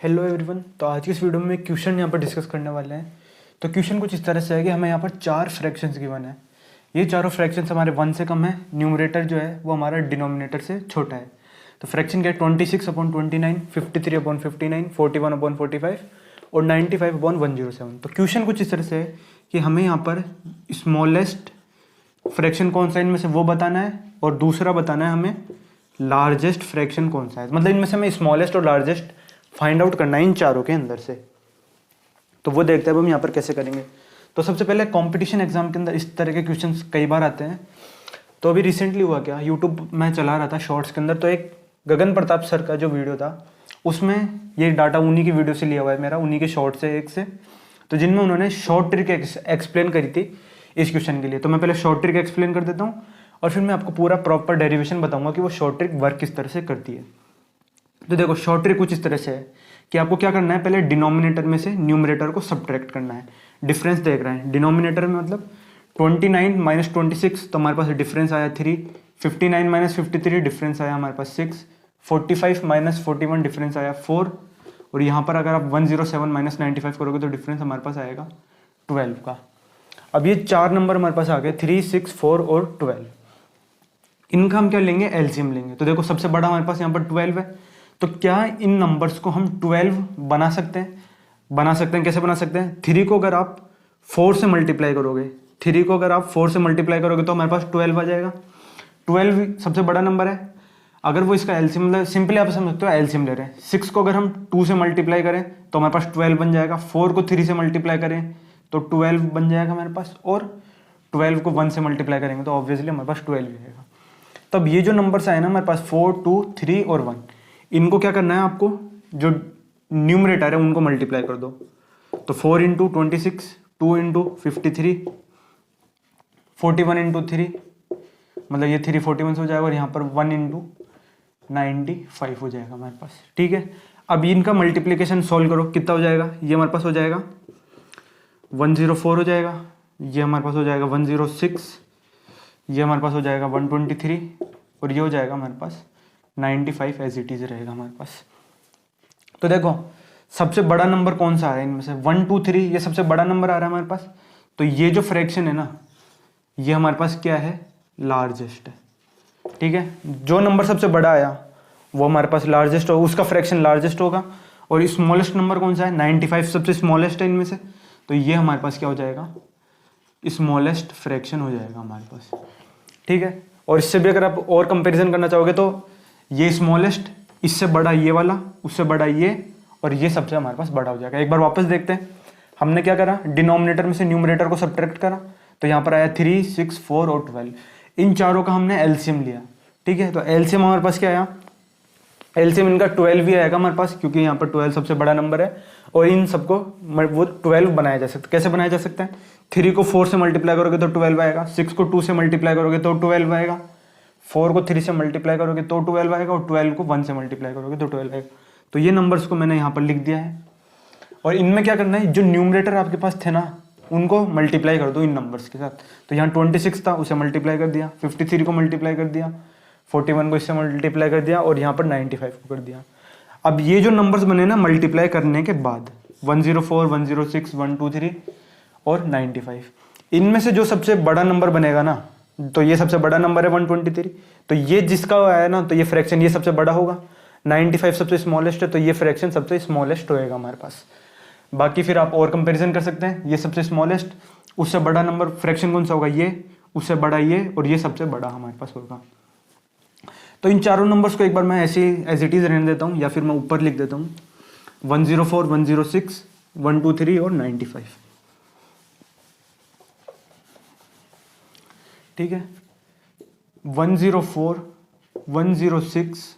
Hello everyone. तो आज की इस वीडियो में क्वेश्चन यहाँ पर डिस्कस करने वाले हैं। तो क्वेश्चन कुछ इस तरह से है कि हमें यहाँ पर 4 फ्रैक्शंस गिवन है। ये चारों फ्रैक्शंस हमारे 1 से कम है, न्यूमरेटर जो है वो हमारा डिनोमिनेटर से छोटा है। तो फ्रैक्शन क्या है 26/29, 53/59, 41/45 और 95/107। तो क्वेश्चन कुछ इस तरह से है कि हमें यहाँ पर स्मॉलेस्ट फ्रैक्शन कौन सा इनमें से वो बताना है और दूसरा बताना है हमें लार्जेस्ट फ्रैक्शन कौन सा है। मतलब इनमें से हमें स्मॉलेस्ट और लार्जेस्ट फाइंड आउट करना है इन चारों के अंदर से। तो वो देखते हैं हम यहाँ पर कैसे करेंगे। तो सबसे पहले कंपटीशन एग्जाम के अंदर इस तरह के क्वेश्चंस कई बार आते हैं। तो अभी रिसेंटली हुआ क्या, यूट्यूब मैं चला रहा था शॉर्ट्स के अंदर, तो एक गगन प्रताप सर का जो वीडियो था उसमें ये डाटा उन्हीं की वीडियो से लिया हुआ है मेरा, उन्हीं के शॉर्ट से एक से, तो जिनमें उन्होंने शॉर्ट ट्रिक एक्सप्लेन करी थी इस क्वेश्चन के लिए। तो मैं पहले शॉर्ट ट्रिक एक्सप्लेन कर देता हूँ और फिर मैं आपको पूरा प्रॉपर डेरिवेशन बताऊंगा कि वो शॉर्ट ट्रिक वर्क किस तरह से करती है। तो देखो शॉर्ट ट्रिक कुछ इस तरह से है कि आपको क्या करना है, पहले डिनोमिनेटर में से न्यूमरेटर को सब्ट्रैक्ट करना है। डिफरेंस देख रहे हैं डिनोमिनेटर में, मतलब 29 - 26 तो हमारे पास डिफरेंस आया 3, 59 - 53 डिफरेंस आया हमारे पास 6, 45 - 41 डिफरेंस आया 4, और यहाँ पर अगर आप 107 - 95 करोगे तो डिफरेंस हमारे पास आएगा 12 का। अब ये 4 नंबर हमारे पास आ गए 3, 6, 4 और 12। इनका हम क्या लेंगे, एलसीएम लेंगे। तो देखो सबसे बड़ा हमारे पास यहाँ पर 12 है, तो क्या इन नंबर्स को हम 12 बना सकते हैं? बना सकते हैं। कैसे बना सकते हैं? 3 को अगर आप 4 से मल्टीप्लाई करोगे, 3 को अगर आप 4 से मल्टीप्लाई करोगे तो हमारे पास 12 आ जाएगा। 12 सबसे बड़ा नंबर है। अगर वो इसका एलसीएम, मतलब सिंपली आप समझ सकते हो एलसीएम ले रहे हैं। 6 को अगर हम 2 से मल्टीप्लाई करें तो हमारे पास 12 बन जाएगा। 4 को 3 से मल्टीप्लाई करें तो 12 बन जाएगा हमारे पास, और 12 को 1 से मल्टीप्लाई करेंगे तो ऑब्वियसली हमारे पास 12 ही आएगा। तब ये जो नंबर्स आए ना हमारे पास 4, 2, 3 और 1, इनको क्या करना है, आपको जो न्यूमरेटर है उनको मल्टीप्लाई कर दो। तो 4 × 26, 2 × 53, 41 × 3, मतलब ये 3 41 हो जाएगा, और यहाँ पर 1 × 95 हो जाएगा हमारे पास। ठीक है, अब इनका मल्टीप्लीकेशन सॉल्व करो, कितना हो जाएगा, ये हमारे पास हो जाएगा 104 हो जाएगा, ये हमारे पास हो जाएगा 106, ये हमारे पास हो जाएगा 123, और ये हो जाएगा हमारे पास 95 एज इट इज रहेगा हमारे पास। तो देखो सबसे बड़ा नंबर कौन सा आ रहा है इनमें से, 1, 2, 3, ये सबसे बड़ा नंबर आ रहा है हमारे पास। तो ये जो फ्रैक्शन है ना, ये हमारे पास क्या है, लार्जेस्ट है। ठीक है, जो नंबर सबसे बड़ा आया वो हमारे पास लार्जेस्ट होगा, उसका फ्रैक्शन लार्जेस्ट होगा। और स्मॉलेस्ट नंबर कौन सा है, 95 सबसे स्मॉलेस्ट है इनमें से, तो ये हमारे पास क्या हो जाएगा, स्मॉलेस्ट फ्रैक्शन हो जाएगा हमारे पास। ठीक है, और इससे भी अगर आप और कंपैरिजन करना चाहोगे तो ये स्मॉलेस्ट, इससे बड़ा ये वाला, उससे बड़ा ये, और ये सबसे हमारे पास बड़ा हो जाएगा। एक बार वापस देखते हैं, हमने क्या करा, डिनोमिनेटर में से न्यूमरेटर को सब्ट्रैक्ट करा, तो यहाँ पर आया 3, 6, 4 और 12। इन चारों का हमने एलसीएम लिया। ठीक है, तो एलसीएम हमारे पास क्या आया, एलसीएम इनका 12 ही आएगा हमारे पास, क्योंकि यहाँ पर 12 सबसे बड़ा नंबर है, और इन सबको वो 12 बनाया जा सकता है। कैसे बनाया जा सकता है, 3 को 4 से मल्टीप्लाई करोगे तो 12 आएगा, 6 को 2 से मल्टीप्लाई करोगे तो 12 आएगा, 4 को 3 से मल्टीप्लाई करोगे तो 12 आएगा, और 12 को 1 से मल्टीप्लाई करोगे तो 12 आएगा। तो ये नंबर्स को मैंने यहाँ पर लिख दिया है। और इनमें क्या करना है, जो न्यूमरेटर आपके पास थे ना उनको मल्टीप्लाई कर दो इन नंबर्स के साथ। तो यहाँ 26 था, उसे मल्टीप्लाई कर दिया, 53 को मल्टीप्लाई कर दिया, 41 को इससे मल्टीप्लाई कर दिया, और यहाँ पर 95 को कर दिया। अब ये जो नंबर्स बने ना मल्टीप्लाई करने के बाद, 104, 106, 123 और 95, इनमें से जो सबसे बड़ा नंबर बनेगा ना, तो ये सबसे बड़ा नंबर है 123, तो ये जिसका आया ना, तो ये फ्रैक्शन ये सबसे बड़ा होगा। 95 सबसे स्मॉलेस्ट है, तो ये फ्रैक्शन सबसे स्मॉलेस्ट होएगा हमारे पास। बाकी फिर आप और कंपैरिजन कर सकते हैं, ये सबसे स्मॉलेस्ट, उससे बड़ा नंबर फ्रैक्शन कौन सा होगा, ये, उससे बड़ा ये, और ये सबसे बड़ा हमारे पास होगा। तो इन चारों नंबर्स को एक बार मैं ऐसे एज इट इज रहने देता हूँ, या फिर मैं ऊपर लिख देता हूँ 104, 106, 123 और 95। ठीक है, 104, 106,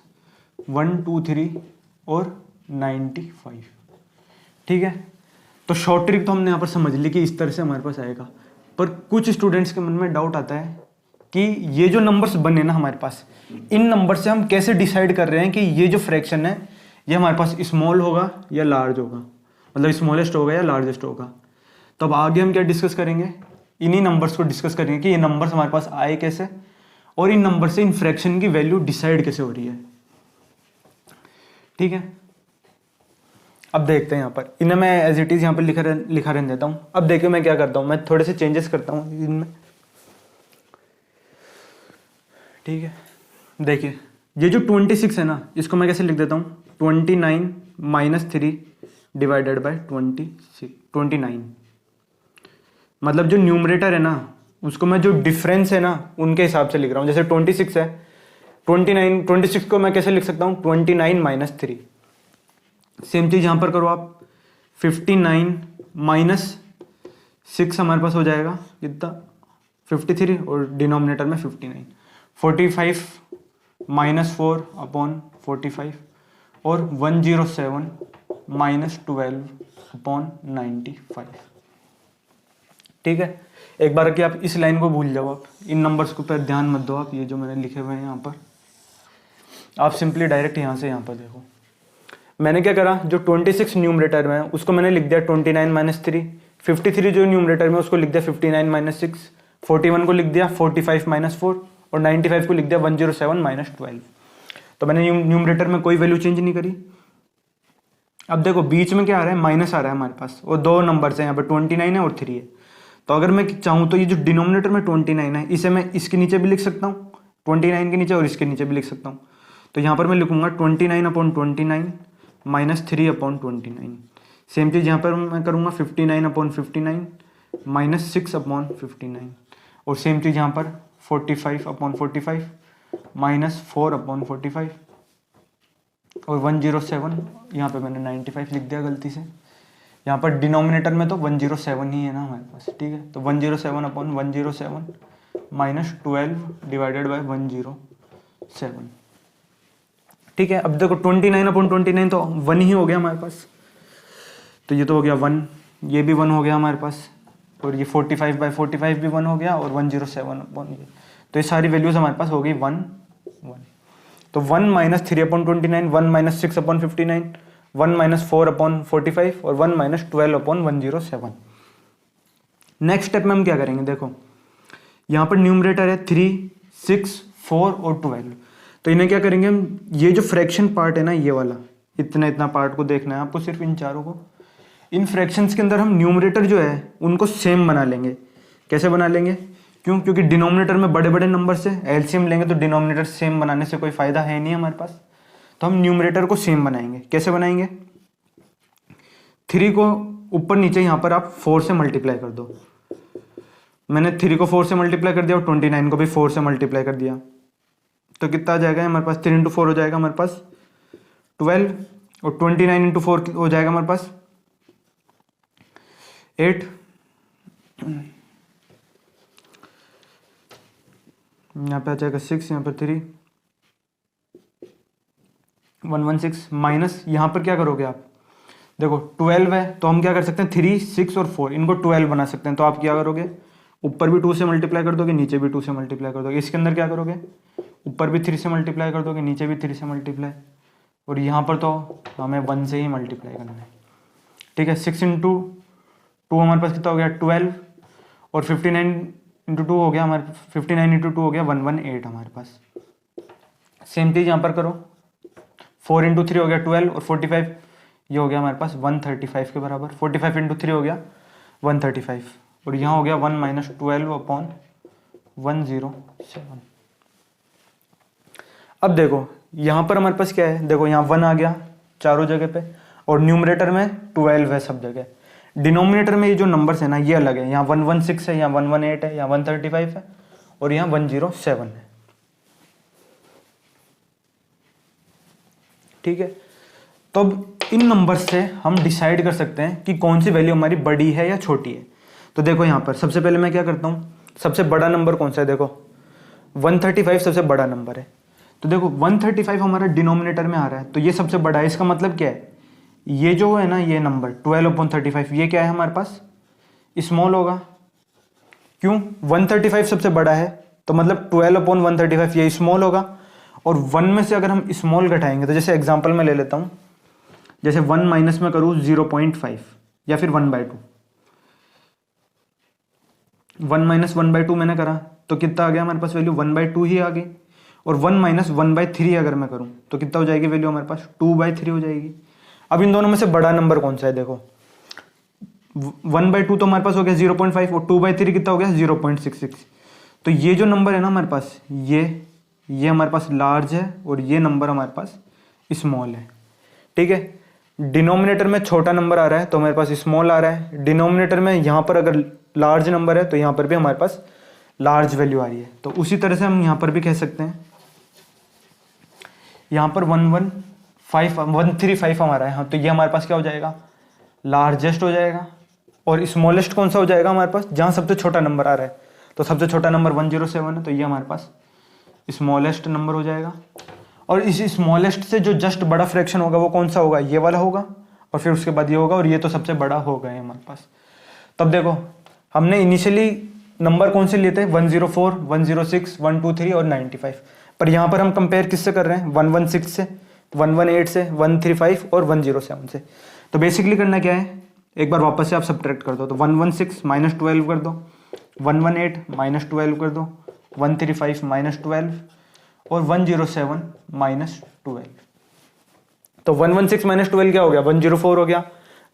123 और 95। ठीक है, तो शॉर्ट ट्रिक तो हमने यहाँ पर समझ ली कि इस तरह से हमारे पास आएगा। पर कुछ स्टूडेंट्स के मन में डाउट आता है कि ये जो नंबर्स बने ना हमारे पास, इन नंबर से हम कैसे डिसाइड कर रहे हैं कि ये जो फ्रैक्शन है ये हमारे पास स्मॉल होगा या लार्ज होगा, मतलब स्मॉलेस्ट होगा या लार्जेस्ट होगा। तो अब आगे हम क्या डिस्कस करेंगे, इन्हीं नंबर्स को डिस्कस करेंगे कि ये नंबर्स हमारे पास आए कैसे, और इन नंबर से इन फ्रैक्शन की वैल्यू डिसाइड कैसे हो रही है। ठीक है, अब देखते हैं यहाँ पर, इन्हें मैं एज इट इज़ यहाँ पर लिखा रहने देता हूँ। अब देखिए मैं क्या करता हूँ, मैं थोड़े से चेंजेस करता हूँ इनमें। ठीक है, देखिए ये जो 26 है ना, इसको मैं कैसे लिख देता हूँ, 29 माइनस 3 डिवाइडेड बाई 29। मतलब जो न्यूमरेटर है ना, उसको मैं जो डिफरेंस है ना उनके हिसाब से लिख रहा हूँ। जैसे 26 है, 26 को मैं कैसे लिख सकता हूँ, 29 माइनस 3। सेम चीज़ यहाँ पर करो आप, 59 माइनस 6 हमारे पास हो जाएगा कितना, 53, और डिनोमिनेटर में 59। 45 माइनस 4 अपॉन 45, और 107 माइनस 12 अपॉन 95। ठीक है, एक बार कि आप इस लाइन को भूल जाओ, आप इन नंबर्स को पर ध्यान मत दो, आप ये जो मैंने लिखे हुए हैं यहाँ पर, आप सिंपली डायरेक्ट यहाँ से यहाँ पर देखो। मैंने क्या करा, जो 26 न्यूमरेटर में है उसको मैंने लिख दिया 29 माइनस 3, 53 जो न्यूमरेटर में उसको लिख दिया 59 माइनस 6, 41 को लिख दिया 45 माइनस 4, और 95 को लिख दिया 107 माइनस 12। तो मैंने न्यूमरेटर में कोई वैल्यू चेंज नहीं करी। अब देखो बीच में क्या आ रहा है, माइनस आ रहा है हमारे पास, और दो नंबर्स हैं यहाँ पर, 29 है और 3 है। तो अगर मैं चाहूँ तो ये जो डिनोमिनेटर में 29 है, इसे मैं इसके नीचे भी लिख सकता हूँ, 29 के नीचे, और इसके नीचे भी लिख सकता हूँ। तो यहाँ पर मैं लिखूंगा 29 अपॉन 29 माइनस 3 अपॉन 29। सेम चीज़ यहाँ पर मैं करूँगा 59 अपॉन 59 माइनस 6 अपॉन 59, और सेम चीज़ यहाँ पर 45 अपॉन 45 माइनस 4 अपॉन 45, और 107, यहाँ पे मैंने 95 लिख दिया गलती से। यहाँ पर डिनोमिनेटर में तो 107 ही है ना हमारे पास। ठीक है, तो 107 अपॉन 107 माइनस 12 डिवाइडेड बाई 107। ठीक है, अब देखो 29 अपॉन 29 तो 1 ही हो गया हमारे पास, तो ये तो हो गया 1, ये भी 1 हो गया हमारे पास, और ये 45 बाई 45 भी 1 हो गया, और 107 अपॉन ये, तो ये सारी वैल्यूज हमारे पास हो गई 1 1। तो 1 minus 3 upon 29, 1 minus 6 upon 59, 1 minus 4 upon 45, और 1 माइनस 12 अपॉन 107। नेक्स्ट स्टेप में हम क्या करेंगे, देखो यहाँ पर न्यूमरेटर है 3, 6, 4 और 12। तो इन्हें क्या करेंगे हम, ये जो फ्रैक्शन पार्ट है ना, ये वाला इतना पार्ट को देखना है आपको, सिर्फ इन चारों को। इन फ्रैक्शंस के अंदर हम न्यूमरेटर जो है उनको सेम बना लेंगे। कैसे बना लेंगे, क्योंकि डिनोमिनेटर में बड़े बड़े नंबर से एलसीएम लेंगे, तो डिनोमिनेटर सेम बनाने से कोई फायदा है नहीं हमारे पास। तो हम न्यूमरेटर को सेम बनाएंगे। कैसे बनाएंगे, 3 को ऊपर नीचे यहाँ पर आप 4 से मल्टीप्लाई कर दो। मैंने 3 को 4 से मल्टीप्लाई कर दिया, और 29 को भी 4 से मल्टीप्लाई कर दिया, तो कितना आ जाएगा हमारे पास, 3 इंटू 4 हो जाएगा हमारे पास 12, और 29 इंटू 4 हो जाएगा हमारे पास 8। यहाँ पे आ जाएगा 6, यहाँ पर 3, 116 माइनस, यहाँ पर क्या करोगे आप, देखो 12 है तो हम क्या कर सकते हैं, 3, 6 और 4 इनको 12 बना सकते हैं। तो आप क्या करोगे, ऊपर भी 2 से मल्टीप्लाई कर दोगे, नीचे भी 2 से मल्टीप्लाई कर दोगे। इसके अंदर क्या करोगे, ऊपर भी 3 से मल्टीप्लाई कर दोगे, नीचे भी 3 से मल्टीप्लाई, और यहाँ पर तो हमें 1 से ही मल्टीप्लाई करना है। ठीक है, 6 इंटू 2 हमारे पास कितना हो गया 12, और 59 इंटू 2 हो गया हमारे, 59 इंटू 2 हो गया 118 हमारे पास। सेम चीज़ यहाँ पर करो, 4 इंटू 3 हो गया 12, और 45 ये हो गया हमारे पास 135 के बराबर। 45 इंटू 3 हो गया 135, और यहाँ हो गया 1 माइनस 12 अपॉन 107। अब देखो यहाँ पर हमारे पास क्या है, देखो यहाँ 1 आ गया चारों जगह पे, और न्यूमरेटर में 12 है सब जगह। डिनोमिनेटर में ये जो नंबर्स है ना, ये अलग है, यहाँ 116 है, यहाँ 118 है, यहाँ 135 है, और यहाँ 107 है। ठीक है, तो अब इन नंबर्स से हम डिसाइड कर सकते हैं कि कौन सी वैल्यू हमारी बड़ी है या छोटी है। तो देखो यहाँ पर सबसे पहले मैं क्या करता हूँ, सबसे बड़ा नंबर कौन सा है, देखो 135 सबसे बड़ा नंबर है। तो देखो 135 हमारा डिनोमिनेटर में आ रहा है, तो ये सबसे बड़ा है। इसका मतलब क्या है, ये जो है ना ये नंबर 12/35 ये क्या है हमारे पास, स्मॉल होगा। क्यों, 135 सबसे बड़ा है, तो मतलब 12/135 ये स्मॉल होगा। और 1 में से अगर हम स्मॉल घटाएंगे, तो जैसे एग्जांपल में ले लेता हूँ, जैसे 1 माइनस में करूँ 0.5 या फिर 1/2, 1 माइनस 1/2 मैंने करा तो कितना आ गया हमारे पास वैल्यू, 1/2 ही आ गई। और 1 माइनस 1/3 अगर मैं करूँ तो कितना हो जाएगी वैल्यू हमारे पास, 2/3 हो जाएगी। अब इन दोनों में से बड़ा नंबर कौन सा है, देखो 1/2 तो हमारे पास हो गया 0.5 और 2/3 कितना हो गया 0.66। तो ये जो नंबर है ना हमारे पास, ये हमारे पास लार्ज है और ये नंबर हमारे पास स्मॉल है। ठीक है, डिनोमिनेटर में छोटा नंबर आ रहा है तो हमारे पास स्मॉल आ रहा है, डिनोमिनेटर में यहाँ पर अगर लार्ज नंबर है तो यहाँ पर भी हमारे पास लार्ज वैल्यू आ रही है। तो उसी तरह से हम यहाँ पर भी कह सकते हैं, यहाँ पर 135 हमारा है, हाँ, तो ये हमारे पास क्या हो जाएगा, लार्जेस्ट हो जाएगा। और स्मॉलेस्ट कौन सा हो जाएगा हमारे पास, जहाँ सबसे छोटा नंबर आ रहा है, तो सबसे छोटा नंबर 107 है, तो ये हमारे पास स्मॉलेस्ट नंबर हो जाएगा। और इस स्मॉलेस्ट से जो जस्ट बड़ा फ्रैक्शन होगा वो कौन सा होगा, ये वाला होगा, और फिर उसके बाद ये होगा, और ये तो सबसे बड़ा हो गया है हमारे पास। तब देखो हमने इनिशियली नंबर कौन से लिए थे, 104, 106, 123 और 95, पर यहाँ पर हम कंपेयर किससे कर रहे हैं, 116 से, 118 से, 135 और 107 से। तो बेसिकली करना क्या है, एक बार वापस से आप सब्ट्रैक्ट कर दो, तो 116 माइनस 12 कर दो, 118 माइनस 12 कर दो, 135 माइनस 12 और 107 माइनस 12। तो 116 माइनस 12 क्या हो गया, 104 हो गया,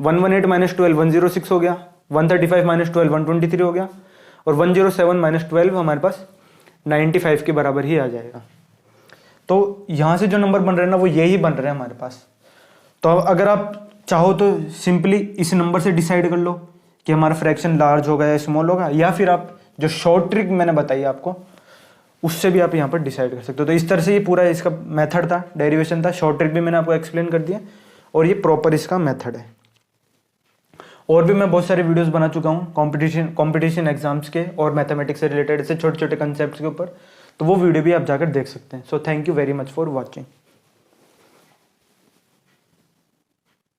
118 माइनस 12 106 हो गया, 135 माइनस 12 123 हो गया, और 107 माइनस 12 हमारे पास 95 के बराबर ही आ जाएगा। तो यहाँ से जो नंबर बन रहे हैं ना वो यही बन रहे हैं हमारे पास। तो अब अगर आप चाहो तो सिंपली इस नंबर से डिसाइड कर लो कि हमारा फ्रैक्शन लार्ज होगा या स्मॉल होगा, या फिर आप जो शॉर्ट ट्रिक मैंने बताई आपको उससे भी आप यहाँ पर डिसाइड कर सकते हो। तो इस तरह से ये पूरा इसका मेथड था, डेरिवेशन था, शॉर्ट ट्रिक भी मैंने आपको एक्सप्लेन कर दिया और ये प्रॉपर इसका मेथड है। और भी मैं बहुत सारे वीडियोस बना चुका हूँ कॉम्पिटिशन एग्जाम्स के और मैथमेटिक्स से रिलेटेड से छोटे छोटे कंसेप्ट्स के ऊपर, तो वो वीडियो भी आप जाकर देख सकते हैं। So thank you very much for watching.